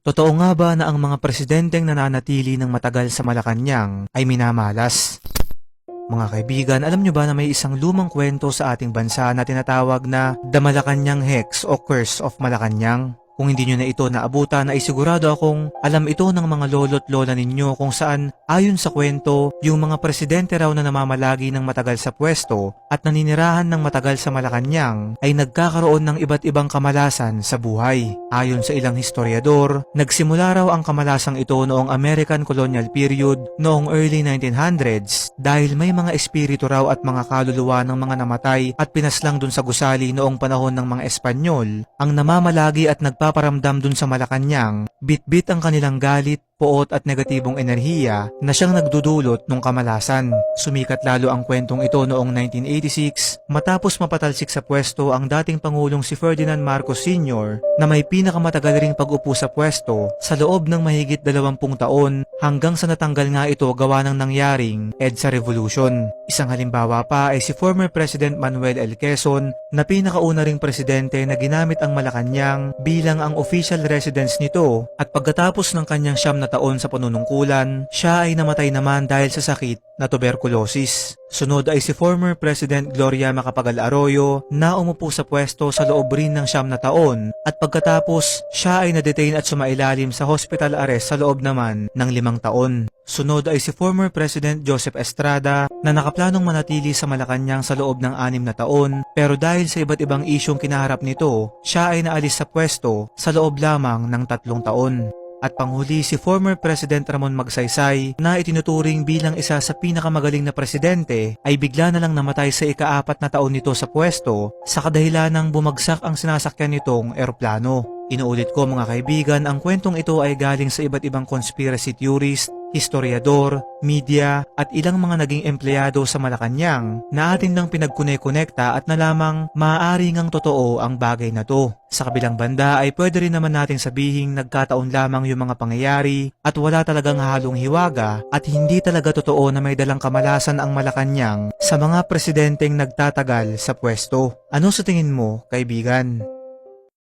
Totoo nga ba na ang mga presidenteng nananatili ng matagal sa Malacanang ay minamalas? Mga kaibigan, alam nyo ba na may isang lumang kwento sa ating bansa na tinatawag na The Malacanang Hex o Curse of Malacanang? Kung hindi nyo na ito naabutan ay sigurado akong alam ito ng mga lolo't lola ninyo kung saan ayon sa kwento, yung mga presidente raw na namamalagi ng matagal sa pwesto at naninirahan ng matagal sa Malacanang ay nagkakaroon ng iba't ibang kamalasan sa buhay. Ayon sa ilang historiador, nagsimula raw ang kamalasang ito noong American colonial period noong early 1900s dahil may mga espiritu raw at mga kaluluwa ng mga namatay at pinaslang dun sa gusali noong panahon ng mga Espanyol ang namamalagi at nagpaparamdam dun sa Malacanang, bit-bit ang kanilang galit, poot at negatibong enerhiya na siyang nagdudulot ng kamalasan. Sumikat lalo ang kwentong ito noong 1986 matapos mapatalsik sa pwesto ang dating Pangulong si Ferdinand Marcos Sr. na may pinakamatagal ring pag-upo sa pwesto sa loob ng mahigit 20 taon hanggang sa natanggal nga ito gawa ng nangyaring EDSA Revolution. Isang halimbawa pa ay si former President Manuel L. Quezon na pinakauna ring presidente na ginamit ang Malacanang bilang ang official residence nito at pagkatapos ng kanyang 9 na taon sa panunungkulan, siya ay namatay naman dahil sa sakit na tuberculosis. Sunod ay si former President Gloria Macapagal Arroyo na umupo sa pwesto sa loob rin ng 9 na taon at pagkatapos siya ay na-detain at sumailalim sa hospital arrest sa loob naman ng 5 taon. Sunod ay si former President Joseph Estrada na nakaplanong manatili sa Malacanang sa loob ng 6 na taon pero dahil sa iba't ibang isyong kinaharap nito, siya ay naalis sa pwesto sa loob lamang ng 3 taon. At panghuli si former President Ramon Magsaysay na itinuturing bilang isa sa pinakamagaling na presidente ay bigla na lang namatay sa ika-4 na taon nito sa pwesto sa kadahilanang bumagsak ang sinasakyan nitong eroplano. Inuulit ko mga kaibigan, ang kwentong ito ay galing sa iba't ibang conspiracy theorist, historiador, media at ilang mga naging empleyado sa Malacanang na atin lang pinagkune-konekta at na lamang maaari ngang totoo ang bagay na to. Sa kabilang banda ay pwede rin naman natin sabihing nagkataon lamang yung mga pangyayari at wala talagang halong hiwaga at hindi talaga totoo na may dalang kamalasan ang Malacanang sa mga presidenteng nagtatagal sa pwesto. Ano sa tingin mo, kaibigan?